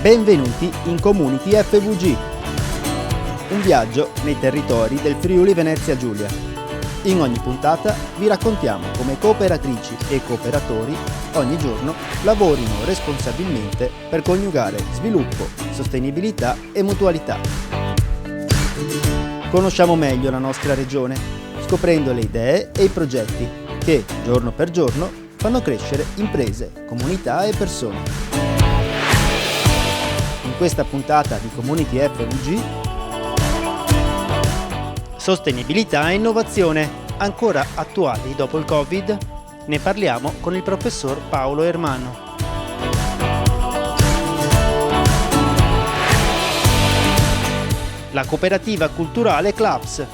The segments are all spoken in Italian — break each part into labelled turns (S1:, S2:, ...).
S1: Benvenuti in Community FVG, un viaggio nei territori del Friuli Venezia Giulia. In ogni puntata vi raccontiamo come cooperatrici e cooperatori ogni giorno lavorino responsabilmente per coniugare sviluppo, sostenibilità e mutualità. Conosciamo meglio la nostra regione, scoprendo le idee e i progetti che, giorno per giorno, fanno crescere imprese, comunità e persone. In questa puntata di Community FVG, sostenibilità e innovazione, ancora attuali dopo il Covid? Ne parliamo con il professor Paolo Ermanno. La cooperativa culturale CLAPS.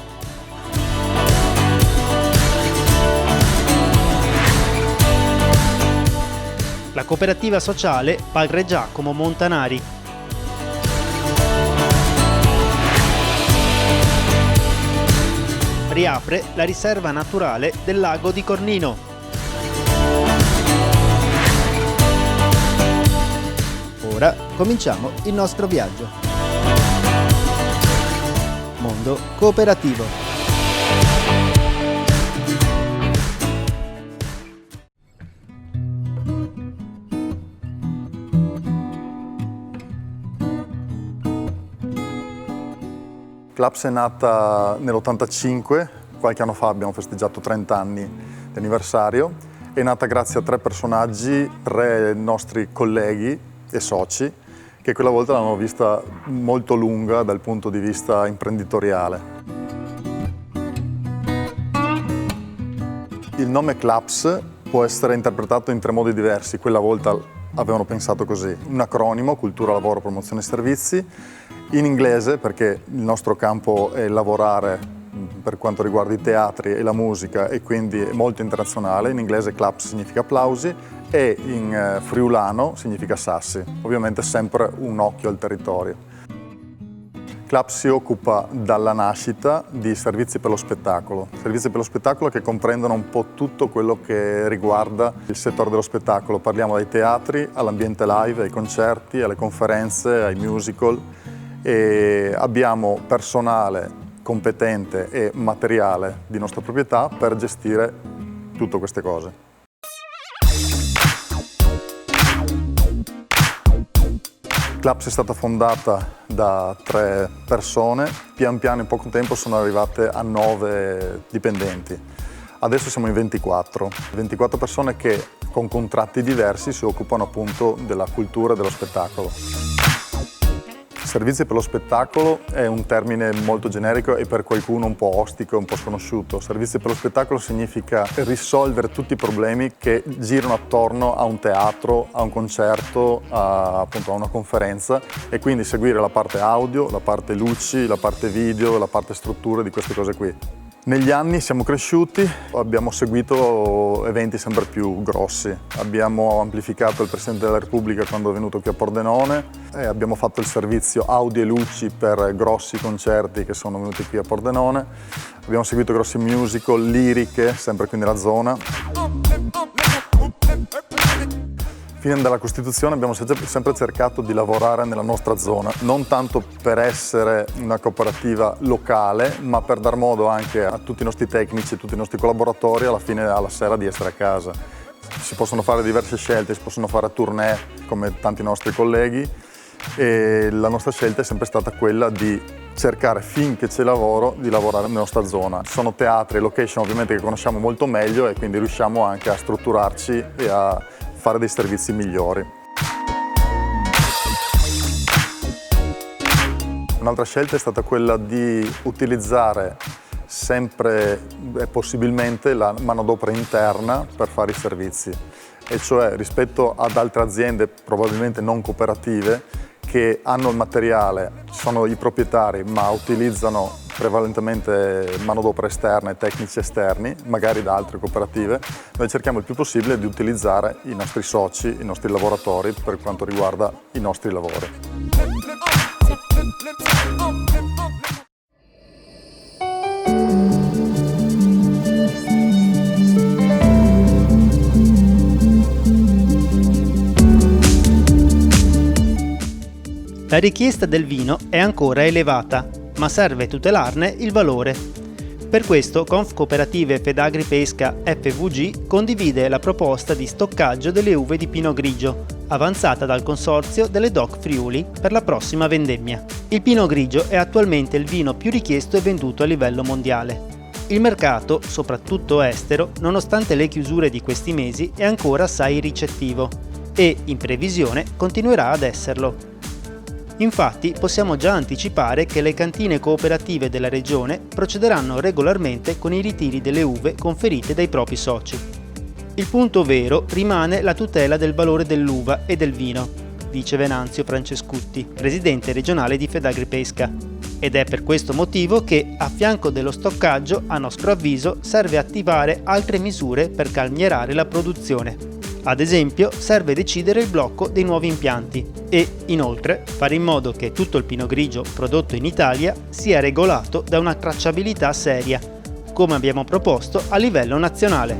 S1: La cooperativa sociale Padre Giacomo Montanari. Riapre la riserva naturale del lago di Cornino. Ora cominciamo il nostro viaggio. Mondo cooperativo.
S2: CLAPS è nata nell'85, qualche anno fa abbiamo festeggiato 30 anni di anniversario. È nata grazie a 3 personaggi, 3 nostri colleghi e soci, che quella volta l'hanno vista molto lunga dal punto di vista imprenditoriale. Il nome CLAPS può essere interpretato in 3 modi diversi, quella volta avevano pensato così. Un acronimo, cultura, lavoro, promozione e servizi. In inglese, perché il nostro campo è lavorare per quanto riguarda i teatri e la musica e quindi è molto internazionale. In inglese claps significa applausi e in friulano significa sassi. Ovviamente sempre un occhio al territorio. CLAPS si occupa dalla nascita di servizi per lo spettacolo. Servizi per lo spettacolo che comprendono un po' tutto quello che riguarda il settore dello spettacolo. Parliamo dai teatri all'ambiente live, ai concerti, alle conferenze, ai musical. E abbiamo personale competente e materiale di nostra proprietà per gestire tutte queste cose. CLAPS è stata fondata da 3 persone, pian piano in poco tempo sono arrivate a 9 dipendenti. Adesso siamo in 24 persone che con contratti diversi si occupano appunto della cultura e dello spettacolo. Servizi per lo spettacolo è un termine molto generico e per qualcuno un po' ostico e un po' sconosciuto. Servizi per lo spettacolo significa risolvere tutti i problemi che girano attorno a un teatro, a un concerto, appunto a una conferenza e quindi seguire la parte audio, la parte luci, la parte video, la parte strutture di queste cose qui. Negli anni siamo cresciuti, abbiamo seguito eventi sempre più grossi. Abbiamo amplificato il Presidente della Repubblica quando è venuto qui a Pordenone e abbiamo fatto il servizio audio e luci per grossi concerti che sono venuti qui a Pordenone. Abbiamo seguito grossi musical, liriche, sempre qui nella zona. Fino dalla Costituzione abbiamo sempre cercato di lavorare nella nostra zona, non tanto per essere una cooperativa locale, ma per dar modo anche a tutti i nostri tecnici, a tutti i nostri collaboratori alla fine alla sera di essere a casa. Si possono fare diverse scelte, si possono fare tournée come tanti nostri colleghi e la nostra scelta è sempre stata quella di cercare finché c'è lavoro di lavorare nella nostra zona. Ci sono teatri e location ovviamente che conosciamo molto meglio e quindi riusciamo anche a strutturarci e a fare dei servizi migliori. Un'altra scelta è stata quella di utilizzare sempre e possibilmente la manodopera interna per fare i servizi, e cioè rispetto ad altre aziende probabilmente non cooperative che hanno il materiale, sono i proprietari ma utilizzano prevalentemente manodopera esterna e tecnici esterni, magari da altre cooperative. Noi cerchiamo il più possibile di utilizzare i nostri soci, i nostri lavoratori per quanto riguarda i nostri lavori.
S1: La richiesta del vino è ancora elevata, ma serve tutelarne il valore. Per questo Confcooperative Fedagripesca FVG condivide la proposta di stoccaggio delle uve di Pinot Grigio, avanzata dal consorzio delle DOC Friuli per la prossima vendemmia. Il Pinot Grigio è attualmente il vino più richiesto e venduto a livello mondiale. Il mercato, soprattutto estero, nonostante le chiusure di questi mesi, è ancora assai ricettivo e, in previsione, continuerà ad esserlo. Infatti, possiamo già anticipare che le cantine cooperative della regione procederanno regolarmente con i ritiri delle uve conferite dai propri soci. Il punto vero rimane la tutela del valore dell'uva e del vino, dice Venanzio Francescutti, presidente regionale di Fedagripesca. Ed è per questo motivo che, a fianco dello stoccaggio, a nostro avviso, serve attivare altre misure per calmierare la produzione. Ad esempio, serve decidere il blocco dei nuovi impianti e, inoltre, fare in modo che tutto il Pinot Grigio prodotto in Italia sia regolato da una tracciabilità seria, come abbiamo proposto a livello nazionale.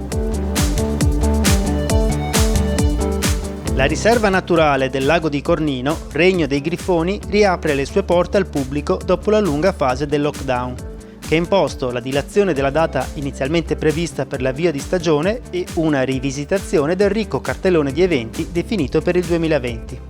S1: La riserva naturale del lago di Cornino, Regno dei Grifoni, riapre le sue porte al pubblico dopo la lunga fase del lockdown, che ha imposto la dilazione della data inizialmente prevista per l'avvio di stagione e una rivisitazione del ricco cartellone di eventi definito per il 2020.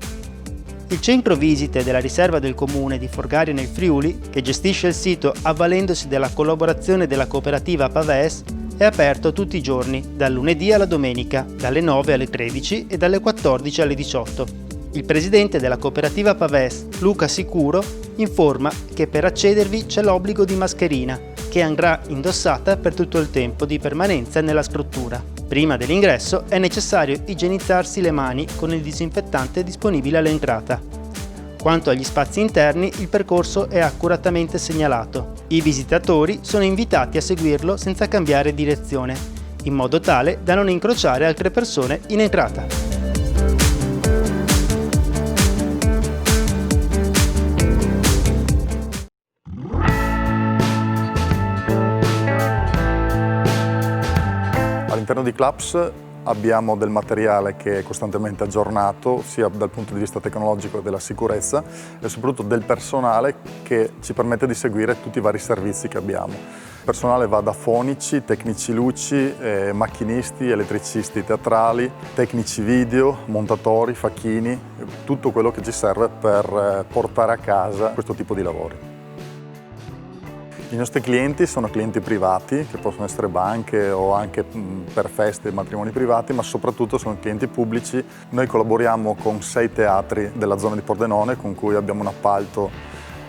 S1: Il centro visite della riserva del comune di Forgario nel Friuli, che gestisce il sito avvalendosi della collaborazione della cooperativa Pavès, è aperto tutti i giorni, dal lunedì alla domenica, dalle 9 alle 13 e dalle 14 alle 18. Il presidente della cooperativa Pavès, Luca Sicuro, informa che per accedervi c'è l'obbligo di mascherina, che andrà indossata per tutto il tempo di permanenza nella struttura. Prima dell'ingresso è necessario igienizzarsi le mani con il disinfettante disponibile all'entrata. Quanto agli spazi interni, il percorso è accuratamente segnalato. I visitatori sono invitati a seguirlo senza cambiare direzione, in modo tale da non incrociare altre persone in entrata.
S2: All'interno di Claps abbiamo del materiale che è costantemente aggiornato, sia dal punto di vista tecnologico che della sicurezza, e soprattutto del personale che ci permette di seguire tutti i vari servizi che abbiamo. Il personale va da fonici, tecnici luci, macchinisti, elettricisti teatrali, tecnici video, montatori, facchini, tutto quello che ci serve per portare a casa questo tipo di lavori. I nostri clienti sono clienti privati, che possono essere banche o anche per feste e matrimoni privati, ma soprattutto sono clienti pubblici. Noi collaboriamo con 6 teatri della zona di Pordenone, con cui abbiamo un appalto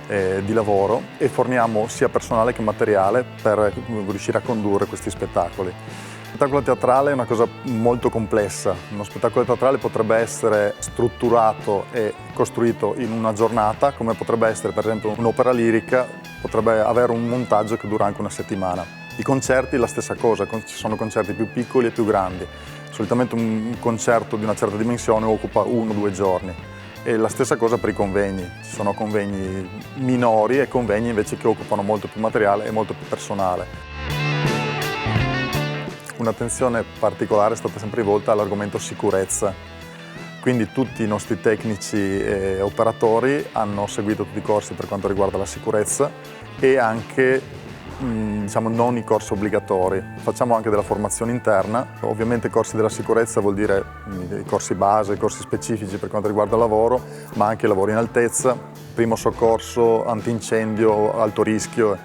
S2: di lavoro, e forniamo sia personale che materiale per riuscire a condurre questi spettacoli. Lo spettacolo teatrale è una cosa molto complessa. Uno spettacolo teatrale potrebbe essere strutturato e costruito in una giornata, come potrebbe essere per esempio un'opera lirica, potrebbe avere un montaggio che dura anche una settimana. I concerti la stessa cosa, ci sono concerti più piccoli e più grandi. Solitamente un concerto di una certa dimensione occupa 1 o 2 giorni. E la stessa cosa per i convegni. Ci sono convegni minori e convegni invece che occupano molto più materiale e molto più personale. Un'attenzione particolare è stata sempre rivolta all'argomento sicurezza. Quindi tutti i nostri tecnici e operatori hanno seguito tutti i corsi per quanto riguarda la sicurezza e anche non i corsi obbligatori. Facciamo anche della formazione interna. Ovviamente corsi della sicurezza vuol dire i corsi base, i corsi specifici per quanto riguarda il lavoro, ma anche lavori in altezza, primo soccorso, antincendio, alto rischio.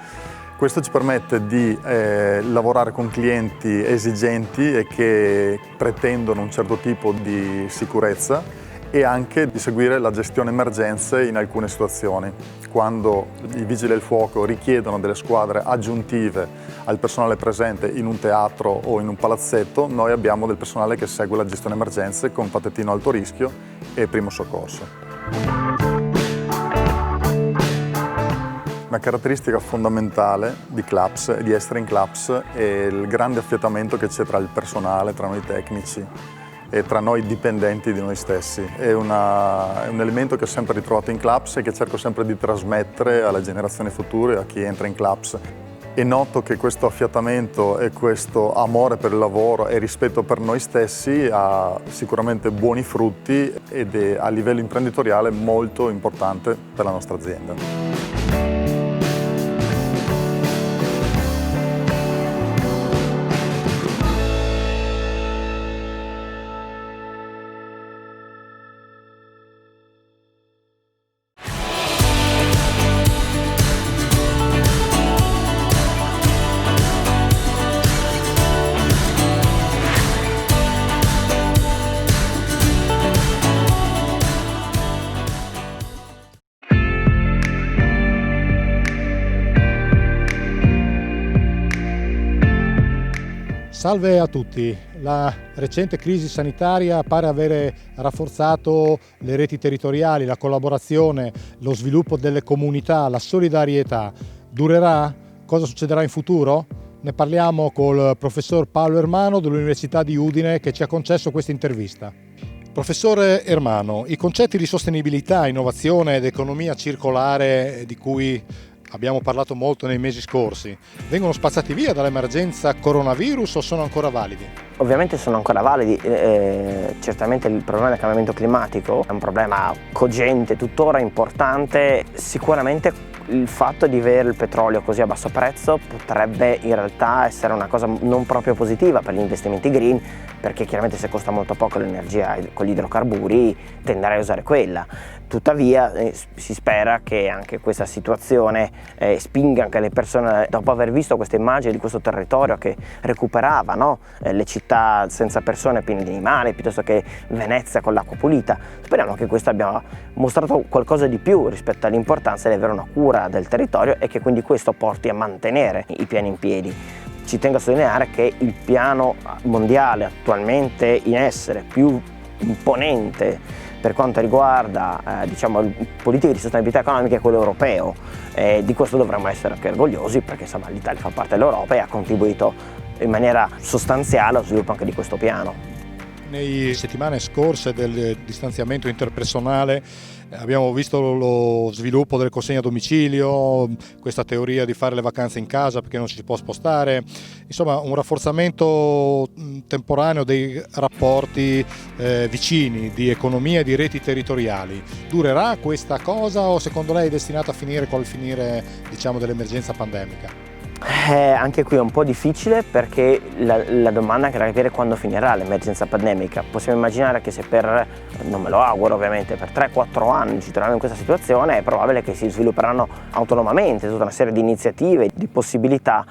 S2: Questo ci permette di lavorare con clienti esigenti e che pretendono un certo tipo di sicurezza e anche di seguire la gestione emergenze in alcune situazioni. Quando i vigili del fuoco richiedono delle squadre aggiuntive al personale presente in un teatro o in un palazzetto, noi abbiamo del personale che segue la gestione emergenze con patentino alto rischio e primo soccorso. Una caratteristica fondamentale di Claps e di essere in Claps è il grande affiatamento che c'è tra il personale, tra noi tecnici e tra noi dipendenti di noi stessi. È un elemento che ho sempre ritrovato in Claps e che cerco sempre di trasmettere alle generazioni future, a chi entra in Claps. e noto che questo affiatamento e questo amore per il lavoro e rispetto per noi stessi ha sicuramente buoni frutti ed è a livello imprenditoriale molto importante per la nostra azienda.
S3: Salve a tutti, la recente crisi sanitaria pare avere rafforzato le reti territoriali, la collaborazione, lo sviluppo delle comunità, la solidarietà. Durerà? Cosa succederà in futuro? Ne parliamo col professor Paolo Ermano dell'Università di Udine che ci ha concesso questa intervista. Professore Ermano, i concetti di sostenibilità, innovazione ed economia circolare di cui abbiamo parlato molto nei mesi scorsi, vengono spazzati via dall'emergenza coronavirus o sono ancora validi?
S4: Ovviamente sono ancora validi, certamente il problema del cambiamento climatico è un problema cogente, tuttora importante. Sicuramente il fatto di avere il petrolio così a basso prezzo potrebbe in realtà essere una cosa non proprio positiva per gli investimenti green, perché chiaramente se costa molto poco l'energia con gli idrocarburi tenderei a usare quella. Tuttavia si spera che anche questa situazione spinga anche le persone, dopo aver visto queste immagini di questo territorio che recuperava, no? Le città senza persone piene di animali, piuttosto che Venezia con l'acqua pulita, speriamo che questo abbia mostrato qualcosa di più rispetto all'importanza di avere una cura del territorio e che quindi questo porti a mantenere i piani in piedi. Ci tengo a sottolineare che il piano mondiale attualmente in essere, più imponente per quanto riguarda politiche di sostenibilità economica, è quello europeo. Di questo dovremmo essere anche orgogliosi, perché insomma l'Italia fa parte dell'Europa e ha contribuito in maniera sostanziale allo sviluppo anche di questo piano.
S3: Nelle settimane scorse del distanziamento interpersonale abbiamo visto lo sviluppo delle consegne a domicilio, questa teoria di fare le vacanze in casa perché non ci si può spostare, insomma un rafforzamento temporaneo dei rapporti vicini, di economia e di reti territoriali. Durerà questa cosa o secondo lei è destinata a finire col finire dell'emergenza pandemica?
S4: Anche qui è un po' difficile, perché la domanda è anche da capire quando finirà l'emergenza pandemica. Possiamo immaginare che se non me lo auguro ovviamente, per 3-4 anni ci troviamo in questa situazione, è probabile che si svilupperanno autonomamente tutta una serie di iniziative, di possibilità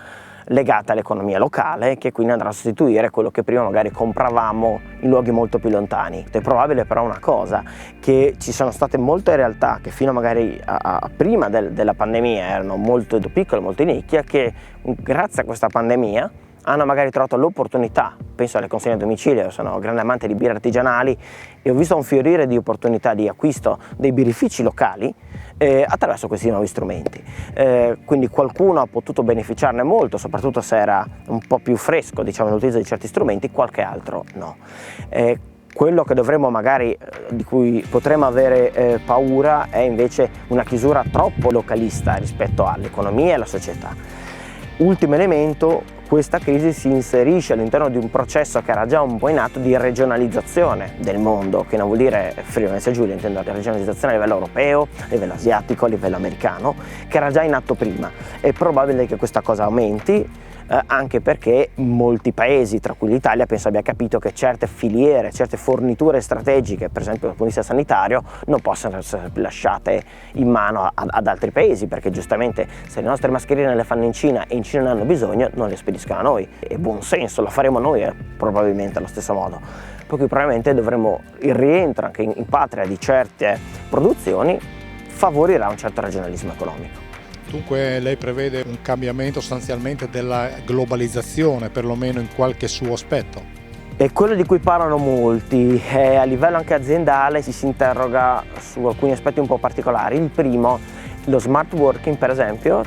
S4: legate all'economia locale, che quindi andrà a sostituire quello che prima magari compravamo in luoghi molto più lontani. È probabile però una cosa, che ci sono state molte realtà che fino magari a prima della pandemia erano molto piccole, molto in nicchia, che grazie a questa pandemia hanno magari trovato l'opportunità, penso alle consegne a domicilio, sono grande amante di birre artigianali e ho visto un fiorire di opportunità di acquisto dei birrifici locali attraverso questi nuovi strumenti. Quindi qualcuno ha potuto beneficiarne molto, soprattutto se era un po' più fresco l'utilizzo di certi strumenti, qualche altro no. Quello che dovremmo magari, di cui potremmo avere paura, è invece una chiusura troppo localista rispetto all'economia e alla società. Ultimo elemento, questa crisi si inserisce all'interno di un processo che era già un po' in atto di regionalizzazione del mondo, che non vuol dire Friuli Venezia Giulia, intendo la regionalizzazione a livello europeo, a livello asiatico, a livello americano, che era già in atto prima. È probabile che questa cosa aumenti, anche perché molti paesi, tra cui l'Italia, penso abbia capito che certe filiere, certe forniture strategiche, per esempio dal punto di vista sanitario, non possono essere lasciate in mano ad altri paesi, perché giustamente se le nostre mascherine le fanno in Cina e in Cina ne hanno bisogno, non le spediscono a noi. È buon senso, lo faremo noi probabilmente allo stesso modo. Per cui probabilmente il rientro anche in patria di certe produzioni favorirà un certo regionalismo economico.
S3: Dunque lei prevede un cambiamento sostanzialmente della globalizzazione, perlomeno in qualche suo aspetto?
S4: È quello di cui parlano molti, a livello anche aziendale si interroga su alcuni aspetti un po' particolari. Il primo Lo smart working, per esempio,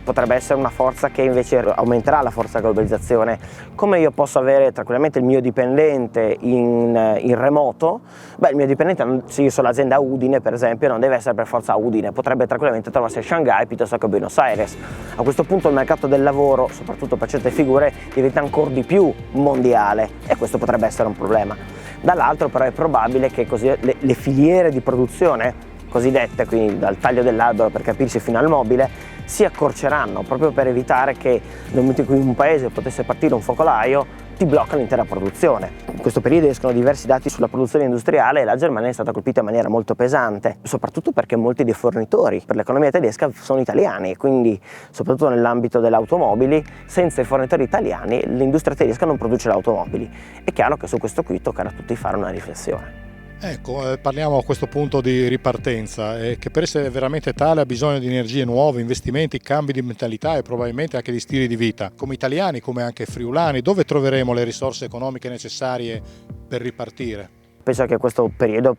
S4: potrebbe essere una forza che invece aumenterà la forza della globalizzazione. Come io posso avere tranquillamente il mio dipendente in remoto, il mio dipendente, se io sono l'azienda Udine per esempio, non deve essere per forza a Udine, potrebbe tranquillamente trovarsi a Shanghai piuttosto che a Buenos Aires. A questo punto il mercato del lavoro, soprattutto per certe figure, diventa ancora di più mondiale e questo potrebbe essere un problema. Dall'altro però è probabile che così le filiere di produzione cosiddette, quindi dal taglio dell'albero per capirci fino al mobile, si accorceranno proprio per evitare che nel momento in cui un paese potesse partire un focolaio ti blocca l'intera produzione. In questo periodo escono diversi dati sulla produzione industriale e la Germania è stata colpita in maniera molto pesante, soprattutto perché molti dei fornitori per l'economia tedesca sono italiani e quindi soprattutto nell'ambito delle automobili senza i fornitori italiani l'industria tedesca non produce le automobili. È chiaro che su questo qui toccherà a tutti fare una riflessione.
S3: Ecco, parliamo a questo punto di ripartenza, che per essere veramente tale ha bisogno di energie nuove, investimenti, cambi di mentalità e probabilmente anche di stili di vita. Come italiani, come anche friulani, dove troveremo le risorse economiche necessarie per ripartire?
S4: Penso che questo periodo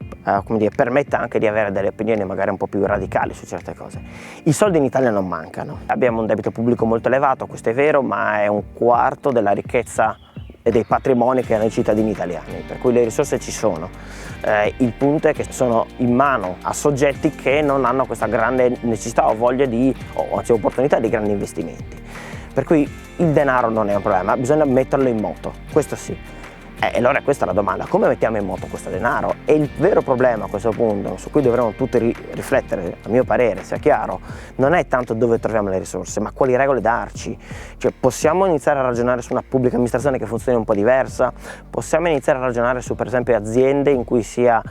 S4: permetta anche di avere delle opinioni magari un po' più radicali su certe cose. I soldi in Italia non mancano, abbiamo un debito pubblico molto elevato, questo è vero, ma è 1/4 della ricchezza e dei patrimoni che hanno i cittadini italiani, per cui le risorse ci sono. Il punto è che sono in mano a soggetti che non hanno questa grande necessità o voglia o anzi opportunità di grandi investimenti. Per cui il denaro non è un problema, bisogna metterlo in moto, questo sì. E allora questa è la domanda, come mettiamo in moto questo denaro? E il vero problema a questo punto, su cui dovremmo tutti riflettere, a mio parere, sia chiaro, non è tanto dove troviamo le risorse, ma quali regole darci. Cioè, possiamo iniziare a ragionare su una pubblica amministrazione che funzioni un po' diversa? Possiamo iniziare a ragionare su, per esempio, aziende in cui sia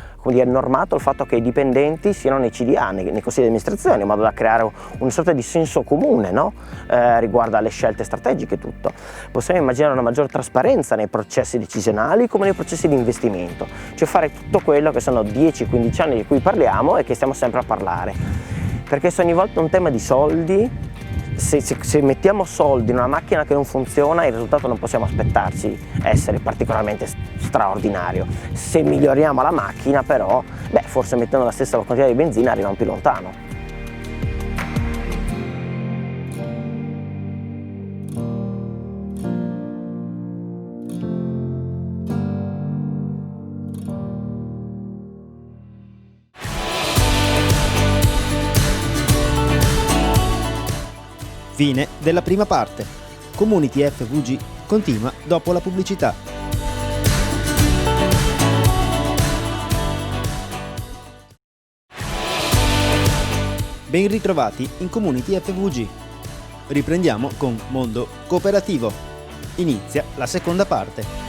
S4: normato il fatto che i dipendenti siano nei CDA, nei consigli di amministrazione, in modo da creare una sorta di senso comune, no? Riguardo alle scelte strategiche e tutto. Possiamo immaginare una maggior trasparenza nei processi decisionali come nei processi di investimento, cioè fare tutto quello che sono 10-15 anni di cui parliamo e che stiamo sempre a parlare, perché se ogni volta è un tema di soldi, se mettiamo soldi in una macchina che non funziona il risultato non possiamo aspettarci essere particolarmente straordinario. Se miglioriamo la macchina però, forse mettendo la stessa quantità di benzina arriviamo più lontano.
S1: Fine della prima parte. Community FVG continua dopo la pubblicità. Ben ritrovati in Community FVG. Riprendiamo con Mondo Cooperativo. Inizia la seconda parte.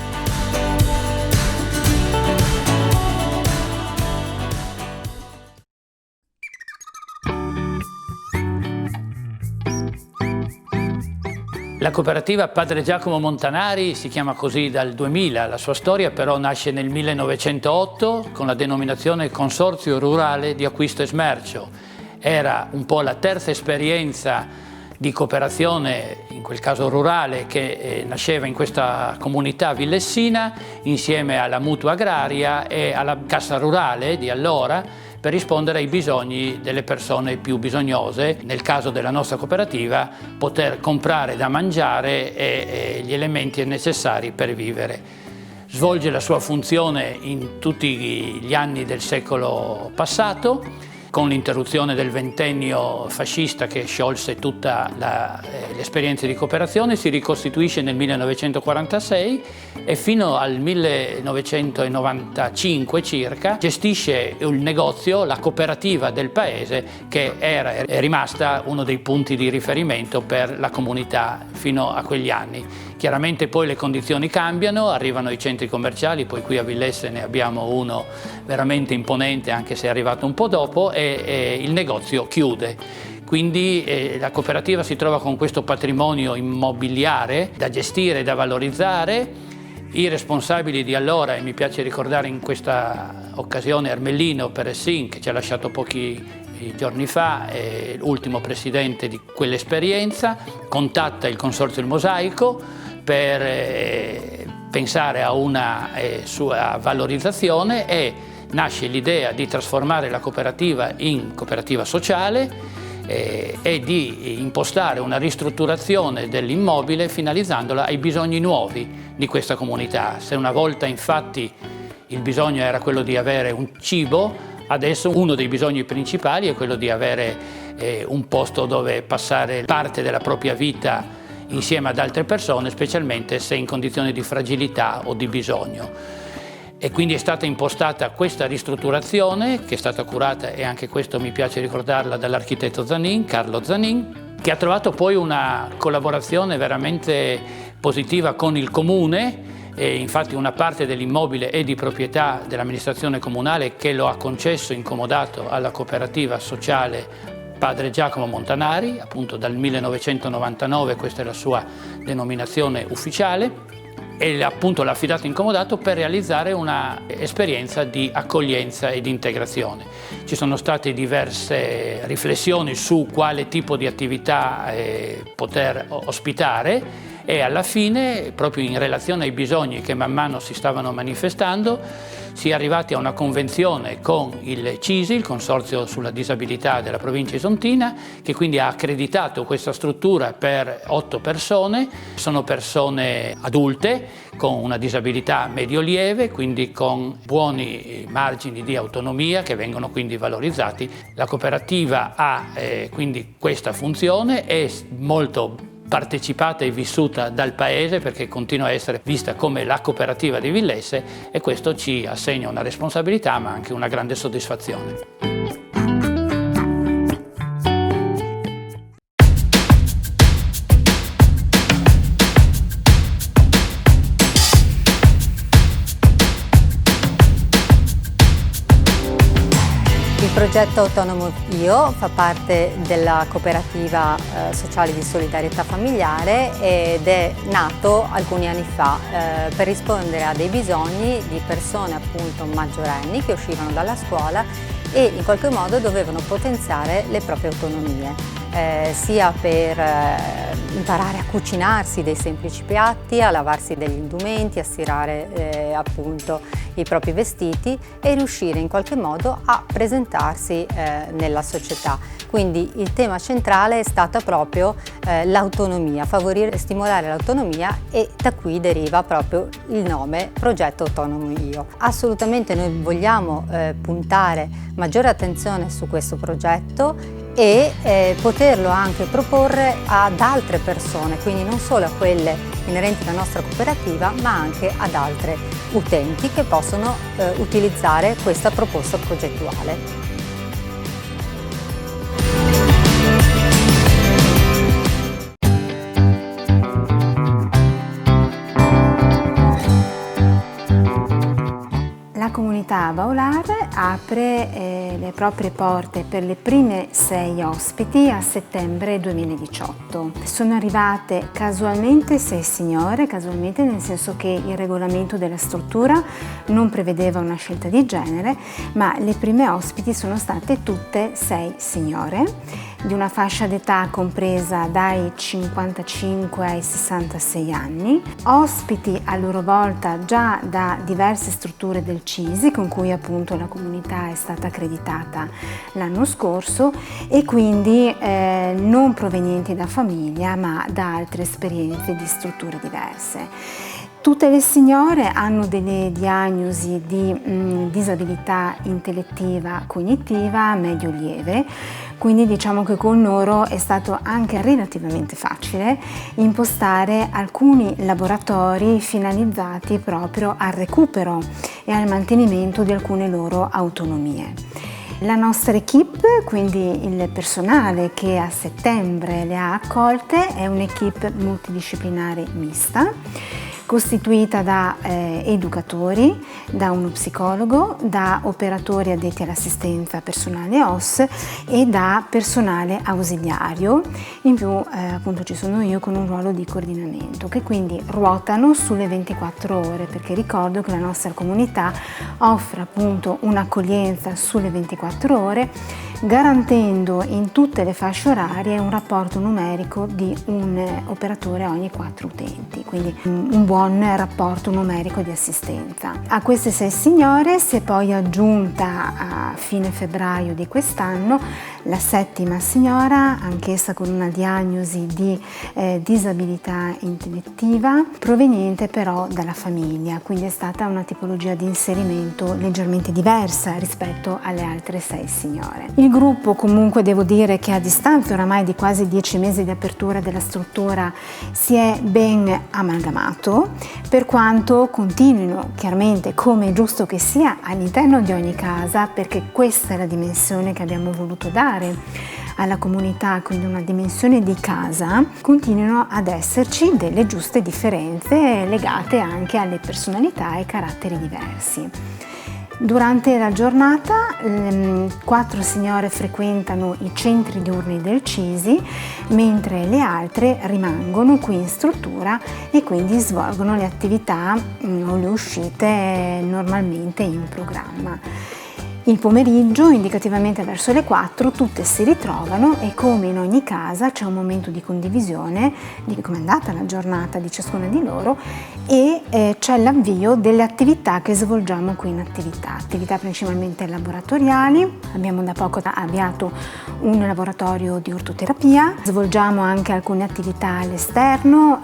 S5: La cooperativa Padre Giacomo Montanari si chiama così dal 2000, la sua storia però nasce nel 1908 con la denominazione Consorzio Rurale di Acquisto e Smercio. Era un po' la terza esperienza di cooperazione, in quel caso rurale, che nasceva in questa comunità villessina insieme alla Mutua Agraria e alla Cassa Rurale di allora, per rispondere ai bisogni delle persone più bisognose, nel caso della nostra cooperativa poter comprare da mangiare e gli elementi necessari per vivere. Svolge la sua funzione in tutti gli anni del secolo passato, con l'interruzione del ventennio fascista che sciolse tutta l'esperienza di cooperazione, si ricostituisce nel 1946 e fino al 1995 circa gestisce il negozio, la cooperativa del paese, che è rimasta uno dei punti di riferimento per la comunità fino a quegli anni. Chiaramente poi le condizioni cambiano, arrivano i centri commerciali, poi qui a Villesse ne abbiamo uno veramente imponente anche se è arrivato un po' dopo e il negozio chiude. Quindi la cooperativa si trova con questo patrimonio immobiliare da gestire e da valorizzare. I responsabili di allora, e mi piace ricordare in questa occasione Ermellino Peressin, che ci ha lasciato pochi giorni fa, è l'ultimo presidente di quell'esperienza, contatta il Consorzio Il Mosaico per pensare a una sua valorizzazione e nasce l'idea di trasformare la cooperativa in cooperativa sociale è di impostare una ristrutturazione dell'immobile finalizzandola ai bisogni nuovi di questa comunità. Se una volta infatti il bisogno era quello di avere un cibo, adesso uno dei bisogni principali è quello di avere un posto dove passare parte della propria vita insieme ad altre persone, specialmente se in condizioni di fragilità o di bisogno. E quindi è stata impostata questa ristrutturazione, che è stata curata, e anche questo mi piace ricordarla, dall'architetto Zanin, Carlo Zanin, che ha trovato poi una collaborazione veramente positiva con il comune. E infatti una parte dell'immobile è di proprietà dell'amministrazione comunale, che lo ha concesso in comodato alla cooperativa sociale Padre Giacomo Montanari, appunto dal 1999, questa è la sua denominazione ufficiale, e appunto l'ha affidato in comodato per realizzare una esperienza di accoglienza e di integrazione. Ci sono state diverse riflessioni su quale tipo di attività poter ospitare, e alla fine, proprio in relazione ai bisogni che man mano si stavano manifestando, si è arrivati a una convenzione con il CISI, il Consorzio sulla Disabilità della provincia isontina, che quindi ha accreditato questa struttura per 8 persone. Sono persone adulte con una disabilità medio-lieve, quindi con buoni margini di autonomia che vengono quindi valorizzati. La cooperativa ha quindi questa funzione, è molto partecipata e vissuta dal paese, perché continua a essere vista come la cooperativa di Villesse, e questo ci assegna una responsabilità ma anche una grande soddisfazione.
S6: Il progetto Autonomo Io fa parte della cooperativa sociale di solidarietà familiare ed è nato alcuni anni fa per rispondere a dei bisogni di persone appunto maggiorenni che uscivano dalla scuola e in qualche modo dovevano potenziare le proprie autonomie. Sia per imparare a cucinarsi dei semplici piatti, a lavarsi degli indumenti, a stirare appunto i propri vestiti e riuscire in qualche modo a presentarsi nella società. Quindi il tema centrale è stata proprio l'autonomia, favorire e stimolare l'autonomia, e da qui deriva proprio il nome Progetto Autonomo Io. Assolutamente noi vogliamo puntare maggiore attenzione su questo progetto e poterlo anche proporre ad altre persone, quindi non solo a quelle inerenti alla nostra cooperativa, ma anche ad altre utenti che possono utilizzare questa proposta progettuale.
S7: La comunità Baulare apre le proprie porte per le prime 6 ospiti a settembre 2018. Sono arrivate casualmente 6 signore, casualmente nel senso che il regolamento della struttura non prevedeva una scelta di genere, ma le prime ospiti sono state tutte 6 signore di una fascia d'età compresa dai 55 ai 66 anni, ospiti a loro volta già da diverse strutture del CISI con cui appunto la comunità è stata accreditata l'anno scorso, e quindi non provenienti da famiglia ma da altre esperienze di strutture diverse. Tutte le signore hanno delle diagnosi di disabilità intellettiva cognitiva medio-lieve, quindi diciamo che con loro è stato anche relativamente facile impostare alcuni laboratori finalizzati proprio al recupero e al mantenimento di alcune loro autonomie. La nostra equipe, quindi il personale che a settembre le ha accolte, è un'equipe multidisciplinare mista, costituita da educatori, da uno psicologo, da operatori addetti all'assistenza personale OS e da personale ausiliario. In più appunto ci sono io con un ruolo di coordinamento, che quindi ruotano sulle 24 ore, perché ricordo che la nostra comunità offre appunto un'accoglienza sulle 24 ore, garantendo in tutte le fasce orarie un rapporto numerico di un operatore a ogni 4 utenti, quindi un buon rapporto numerico di assistenza. A queste 6 signore si è poi aggiunta a fine febbraio di quest'anno La settima signora, anch'essa con una diagnosi di disabilità intellettiva, proveniente però dalla famiglia, quindi è stata una tipologia di inserimento leggermente diversa rispetto alle altre 6 signore. Il gruppo comunque devo dire che a distanza oramai di quasi 10 mesi di apertura della struttura si è ben amalgamato, per quanto continuino chiaramente, come è giusto che sia, all'interno di ogni casa, perché questa è la dimensione che abbiamo voluto dare alla comunità, quindi una dimensione di casa, continuano ad esserci delle giuste differenze legate anche alle personalità e ai caratteri diversi. Durante la giornata 4 signore frequentano i centri diurni del CISI, mentre le altre rimangono qui in struttura e quindi svolgono le attività o le uscite normalmente in programma. Il pomeriggio, indicativamente verso le 4, tutte si ritrovano e come in ogni casa c'è un momento di condivisione di come è andata la giornata di ciascuna di loro e c'è l'avvio delle attività che svolgiamo qui in attività principalmente laboratoriali. Abbiamo da poco avviato un laboratorio di ortoterapia, svolgiamo anche alcune attività all'esterno,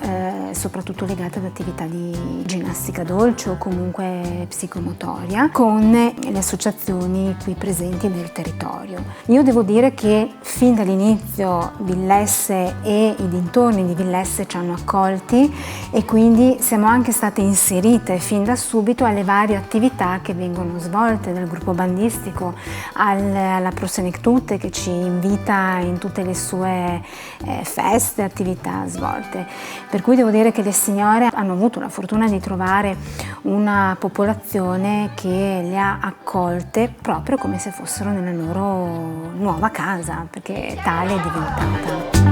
S7: soprattutto legate ad attività di ginnastica dolce o comunque psicomotoria, con le associazioni qui presenti nel territorio. Io devo dire che fin dall'inizio Villesse e i dintorni di Villesse ci hanno accolti e quindi siamo anche state inserite fin da subito alle varie attività che vengono svolte dal gruppo bandistico, alla Prosenectute che ci invita in tutte le sue feste, attività svolte. Per cui devo dire che le signore hanno avuto la fortuna di trovare una popolazione che le ha accolte proprio come se fossero nella loro nuova casa, perché tale è diventata.